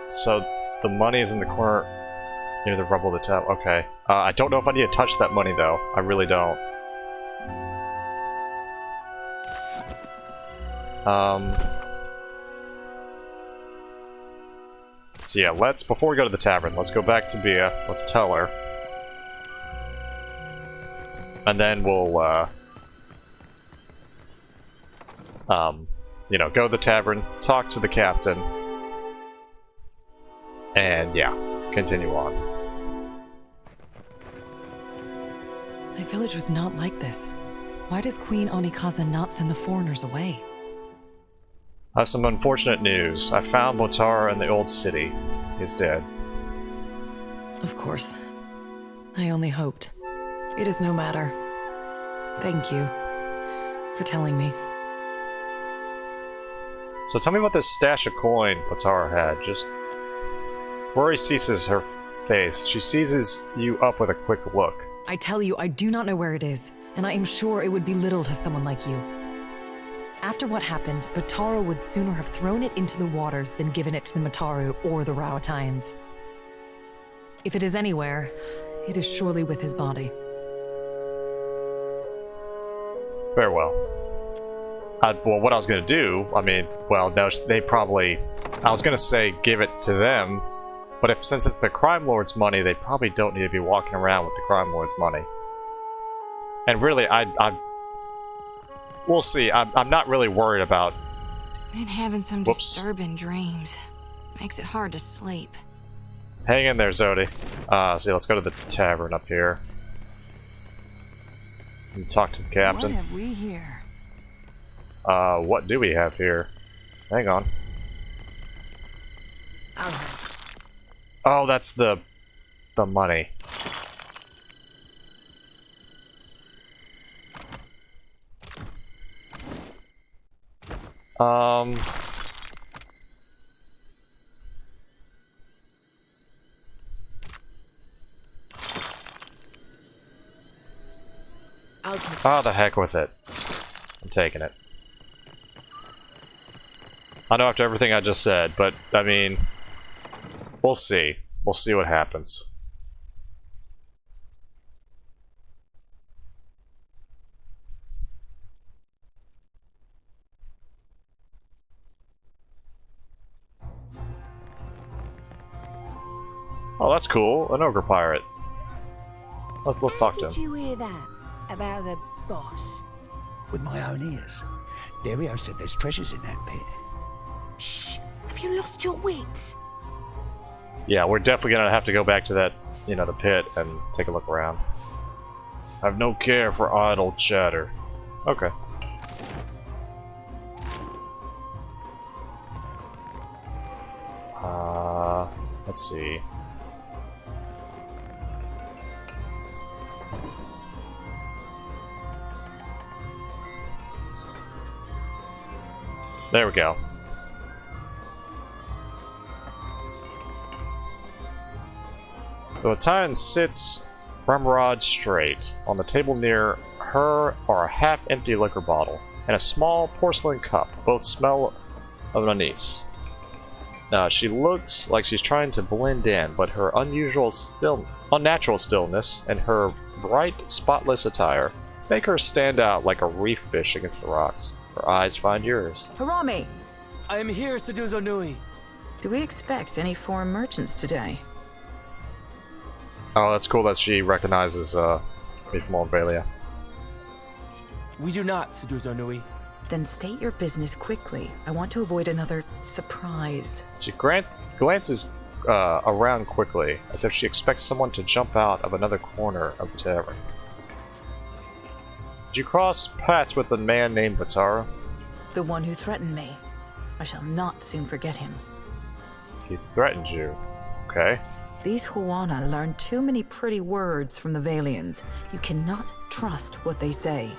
So, the money is in the corner near the rubble of the tower. Okay. I don't know if I need to touch that money, though. I really don't. So yeah, before we go to the tavern, let's go back to Bia. Let's tell her. And then we'll, you know, go to the tavern, talk to the captain, and yeah, continue on. My village was not like this. Why does Queen Onikaza not send the foreigners away? I have some unfortunate news. I found Motara in the old city. He's dead. Of course. I only hoped. It is no matter. Thank you for telling me. So tell me about this stash of coin Motara had. Just Rory seizes her face. She seizes you up with a quick look. I tell you, I do not know where it is, and I am sure it would be little to someone like you. After what happened, Batara would sooner have thrown it into the waters than given it to the Mataru or the Rauataians. If it is anywhere, it is surely with his body. Farewell. Well, what I was going to do, I mean, well, no, they probably... I was going to say give it to them, but since it's the Crime Lord's money, they probably don't need to be walking around with the Crime Lord's money. And really, we'll see. I'm not really worried about... Been having some disturbing dreams. Makes it hard to sleep. Hang in there, Zodi. See, let's go to the tavern up here. And talk to the captain. What have we here? What do we have here? Hang on. Oh, that's the money. Oh, the heck with it. I'm taking it. I know after everything I just said, but, I mean, we'll see. We'll see what happens. Oh, that's cool. An ogre pirate. Let's talk to him. Did you hear that about the boss? With my own ears. Dario said there's treasures in that pit. Shh! Have you lost your wits? Yeah, we're definitely gonna have to go back to that, you know, the pit and take a look around. I have no care for idle chatter. Okay. Let's see. There we go. The Italian sits ramrod straight. On the table near her are a half-empty liquor bottle and a small porcelain cup. Both smell of anise. She looks like she's trying to blend in, but her unnatural stillness and her bright, spotless attire make her stand out like a reef fish against the rocks. Her eyes find yours. Harami! I am here, Seduzo Nui. Do we expect any foreign merchants today? Oh, that's cool that she recognizes me from Orvalia. We do not, Seduzo Nui. Then state your business quickly. I want to avoid another surprise. She glances around quickly, as if she expects someone to jump out of another corner of the tavern. Did you cross paths with a man named Batara? The one who threatened me. I shall not soon forget him. He threatened you. Okay. These Huana learn too many pretty words from the Valians. You cannot trust what they say.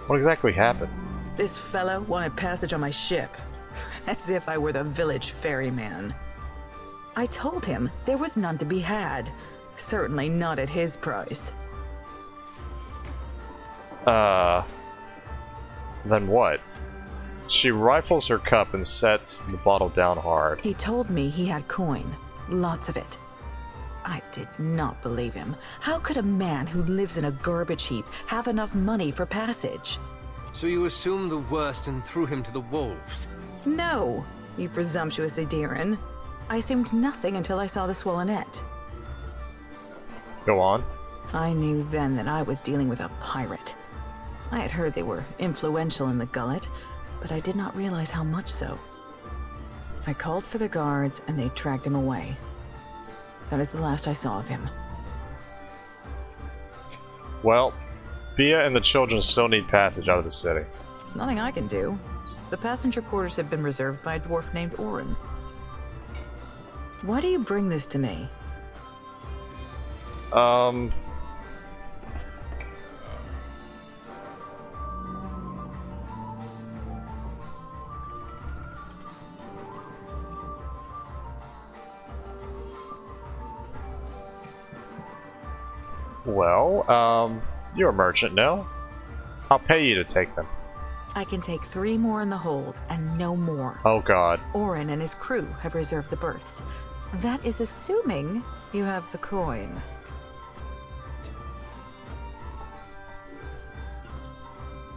What exactly happened? This fellow wanted passage on my ship, as if I were the village ferryman. I told him there was none to be had. Certainly not at his price. Then what? She rifles her cup and sets the bottle down hard. He told me he had coin. Lots of it. I did not believe him. How could a man who lives in a garbage heap have enough money for passage? So you assumed the worst and threw him to the wolves? No, you presumptuous Adiran. I assumed nothing until I saw the swollenette. Go on. I knew then that I was dealing with a pirate. I had heard they were influential in the Gullet, but I did not realize how much so. I called for the guards, and they dragged him away. That is the last I saw of him. Well, Bia and the children still need passage out of the city. There's nothing I can do. The passenger quarters have been reserved by a dwarf named Orin. Why do you bring this to me? Well, you're a merchant, no? I'll pay you to take them. I can take 3 more in the hold, and no more. Oh god. Orin and his crew have reserved the berths. That is assuming you have the coin.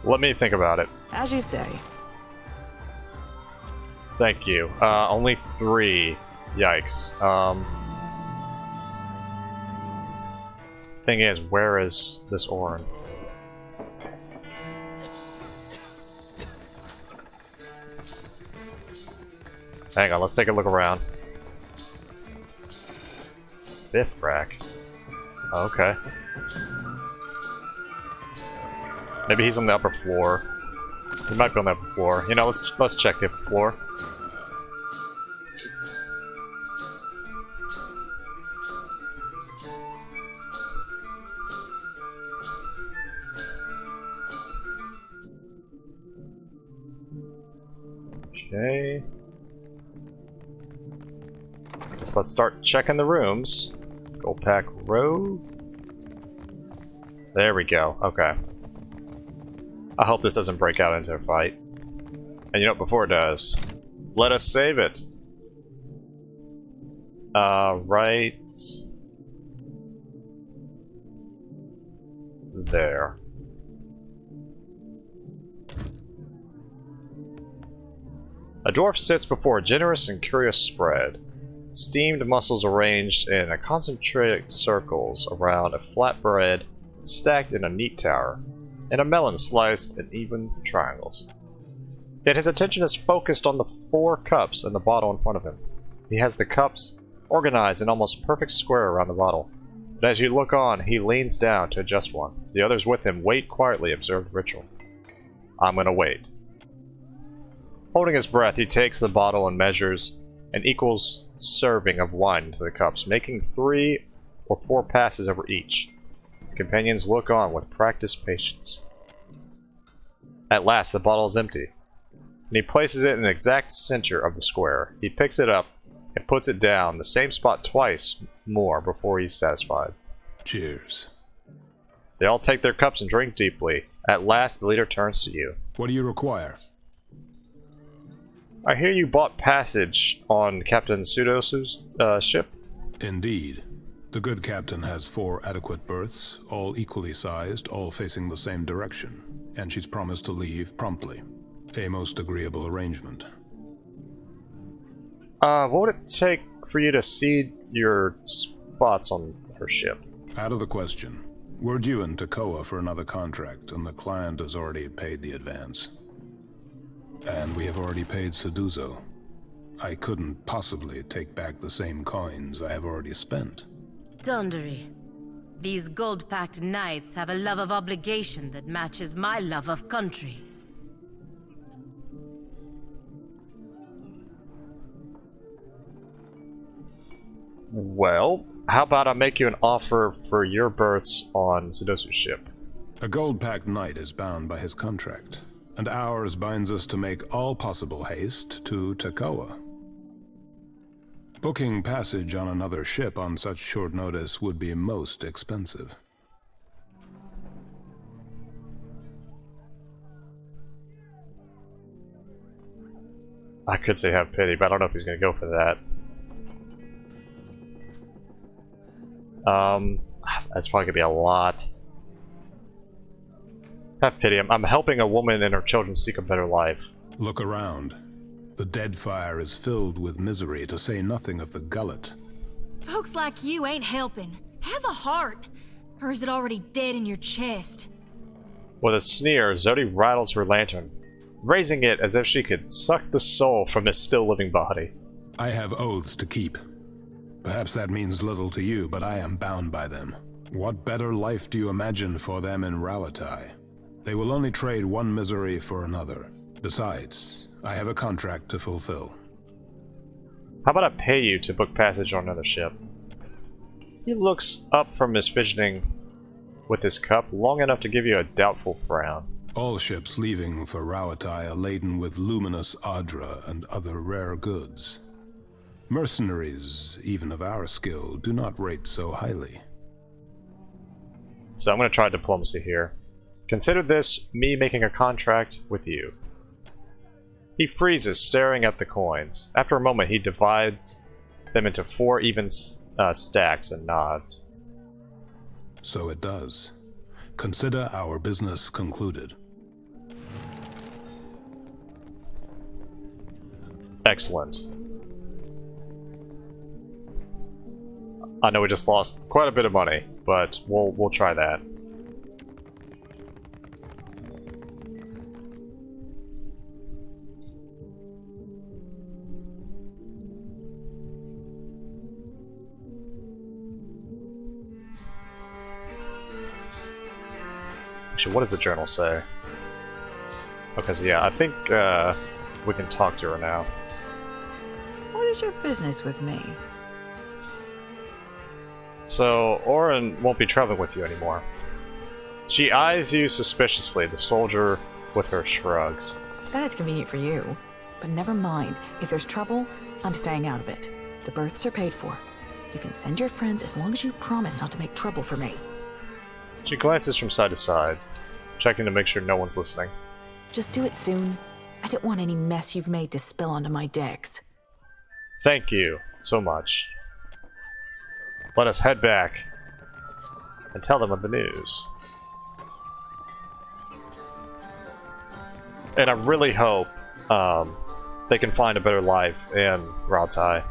Let me think about it. As you say. Thank you. Only 3. Yikes. Thing is, where is this Orin? Hang on, let's take a look around. Fifth rack. Okay. Maybe he's on the upper floor. He might be on the upper floor. You know, let's check the upper floor. Okay. Guess let's start checking the rooms. Gold pack road. There we go. Okay. I hope this doesn't break out into a fight. And you know what, before it does, let us save it. Right there. A dwarf sits before a generous and curious spread. Steamed mussels arranged in a concentric circles around a flatbread stacked in a neat tower, and a melon sliced in even triangles. Yet his attention is focused on the 4 cups in the bottle in front of him. He has the cups organized in almost perfect square around the bottle, but as you look on, he leans down to adjust one. The others with him wait quietly, observe the ritual. I'm gonna wait. Holding his breath, he takes the bottle and measures an equal serving of wine into the cups, making 3 or 4 passes over each. His companions look on with practiced patience. At last, the bottle is empty, and he places it in the exact center of the square. He picks it up and puts it down the same spot twice more before he's satisfied. Cheers. They all take their cups and drink deeply. At last, the leader turns to you. What do you require? I hear you bought passage on Captain Pseudos' ship? Indeed. The good captain has 4 adequate berths, all equally sized, all facing the same direction, and she's promised to leave promptly. A most agreeable arrangement. What would it take for you to cede your spots on her ship? Out of the question. We're due in Tekoa for another contract, and the client has already paid the advance. And we have already paid Seduzo. I couldn't possibly take back the same coins I have already spent. Dundary. These gold-packed knights have a love of obligation that matches my love of country. Well, how about I make you an offer for your berths on Sudosu's ship? A gold-packed knight is bound by his contract, and ours binds us to make all possible haste to Takoa. Booking passage on another ship on such short notice would be most expensive. I could say have pity, but I don't know if he's going to go for that. That's probably going to be a lot. Have pity. I'm helping a woman and her children seek a better life. Look around. The Deadfire is filled with misery, to say nothing of the Gullet. Folks like you ain't helping. Have a heart. Or is it already dead in your chest? With a sneer, Zodi rattles her lantern, raising it as if she could suck the soul from this still-living body. I have oaths to keep. Perhaps that means little to you, but I am bound by them. What better life do you imagine for them in Rauatai? They will only trade one misery for another. Besides, I have a contract to fulfill. How about I pay you to book passage on another ship? He looks up from his fidgeting with his cup long enough to give you a doubtful frown. All ships leaving for Rauatai are laden with luminous Adra and other rare goods. Mercenaries, even of our skill, do not rate so highly. So I'm going to try diplomacy here. Consider this me making a contract with you. He freezes, staring at the coins. After a moment, he divides them into 4 even stacks and nods. So it does. Consider our business concluded. Excellent. I know we just lost quite a bit of money, but we'll try that. Actually, what does the journal say? Okay, so yeah, I think we can talk to her now. What is your business with me? So, Orin won't be traveling with you anymore. She eyes you suspiciously, the soldier with her shrugs. That is convenient for you. But never mind. If there's trouble, I'm staying out of it. The berths are paid for. You can send your friends as long as you promise not to make trouble for me. She glances from side to side, checking to make sure no one's listening. Just do it soon. I don't want any mess you've made to spill onto my decks. Thank you so much. Let us head back and tell them of the news. And I really hope they can find a better life in Rauatai.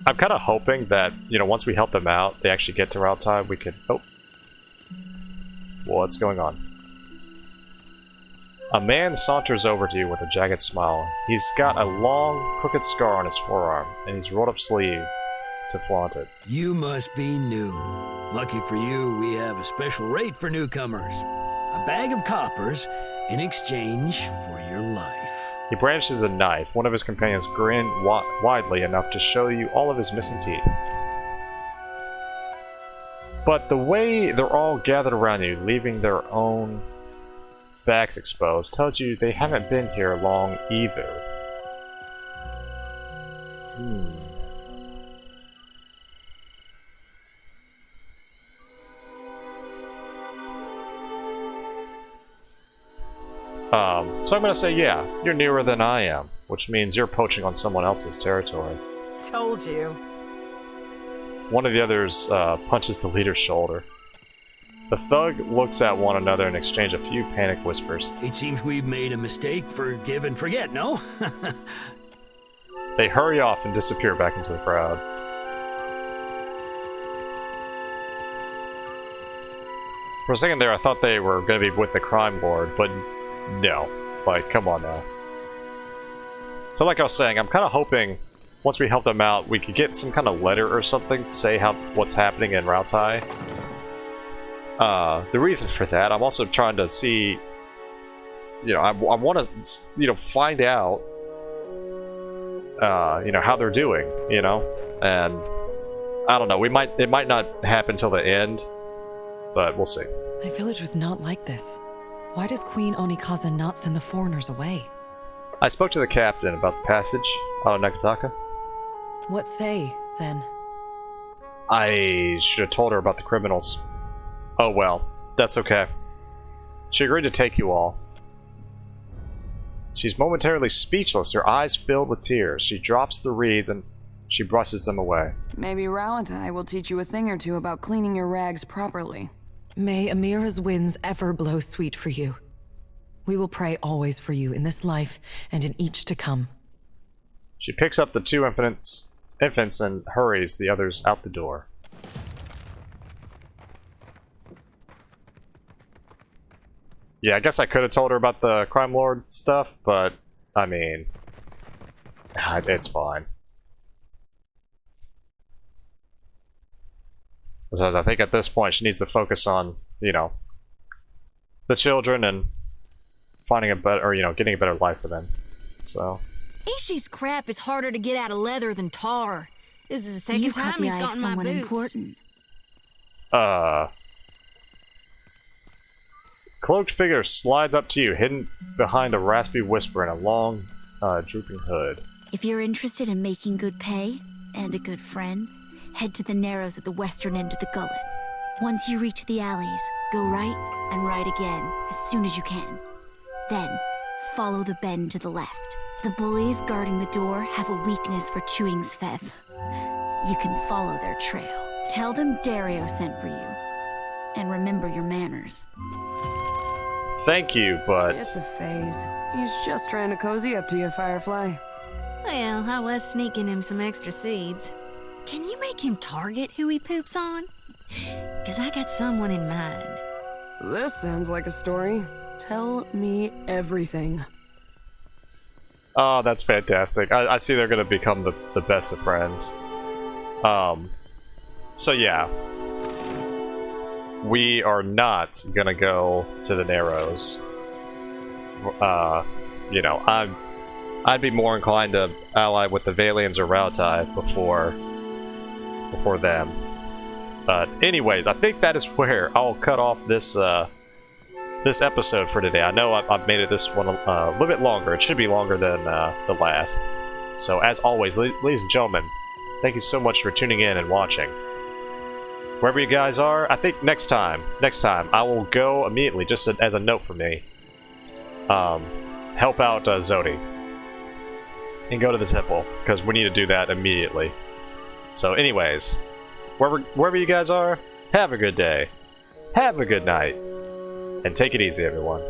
I'm kind of hoping that, you know, once we help them out, they actually get to Rauatai, we could... Oh. What's going on? A man saunters over to you with a jagged smile. He's got a long, crooked scar on his forearm, and he's rolled up sleeve to flaunt it. You must be new. Lucky for you, we have a special rate for newcomers. A bag of coppers in exchange for your life. He brandishes a knife. One of his companions grin widely enough to show you all of his missing teeth. But the way they're all gathered around you, leaving their own backs exposed, tells you they haven't been here long either. So I'm gonna say, yeah, you're nearer than I am, which means you're poaching on someone else's territory. Told you. One of the others punches the leader's shoulder. The thug looks at one another and exchange a few panicked whispers. It seems we've made a mistake. Forgive and forget, no? They hurry off and disappear back into the crowd. For a second there, I thought they were going to be with the crime lord, but no. Like, come on now. So like I was saying, I'm kind of hoping once we help them out, we could get some kind of letter or something to say what's happening in Rauatai. The reason for that, I'm also trying to see, you know, I want to, you know, find out, you know, how they're doing, you know, and I don't know, it might not happen till the end, but we'll see. My village was not like this. Why does Queen Onikaza not send the foreigners away? I spoke to the captain about the passage out of Nekataka. What say, then? I should have told her about the criminals. Oh well, that's okay. She agreed to take you all. She's momentarily speechless, her eyes filled with tears. She drops the reeds and she brushes them away. Maybe Rauatai will teach you a thing or two about cleaning your rags properly. May Amira's winds ever blow sweet for you. We will pray always for you in this life and in each to come. She picks up the two infants and hurries the others out the door. Yeah, I guess I could have told her about the crime lord stuff, but I mean, it's fine. Because I think at this point she needs to focus on, you know, the children and finding a better, or, you know, getting a better life for them. So. Ishi's crap is harder to get out of leather than tar. This is the second time he's gotten my boots. Important. Cloaked figure slides up to you, hidden behind a raspy whisper and a long, drooping hood. If you're interested in making good pay and a good friend, head to the narrows at the western end of the Gullet. Once you reach the alleys, go right and right again as soon as you can. Then, follow the bend to the left. The bullies guarding the door have a weakness for chewing Svev. You can follow their trail. Tell them Dario sent for you. And remember your manners. Thank you, but... It's a phase. He's just trying to cozy up to you, Firefly. Well, I was sneaking him some extra seeds. Can you make him target who he poops on? 'Cause I got someone in mind. This sounds like a story. Tell me everything. Oh, that's fantastic. I see they're going to become the best of friends. So yeah. We are not going to go to the Narrows. You know, I'd be more inclined to ally with the Valians or Rauatai before them. But anyways, I think that is where I'll cut off this this episode for today. I know I've made it this one a little bit longer. It should be longer than the last. So as always, ladies and gentlemen, thank you so much for tuning in and watching. Wherever you guys are, I think next time, I will go immediately, just as a note for me, help out Zodi. And go to the temple, because we need to do that immediately. So anyways, wherever you guys are, have a good day, have a good night, and take it easy, everyone.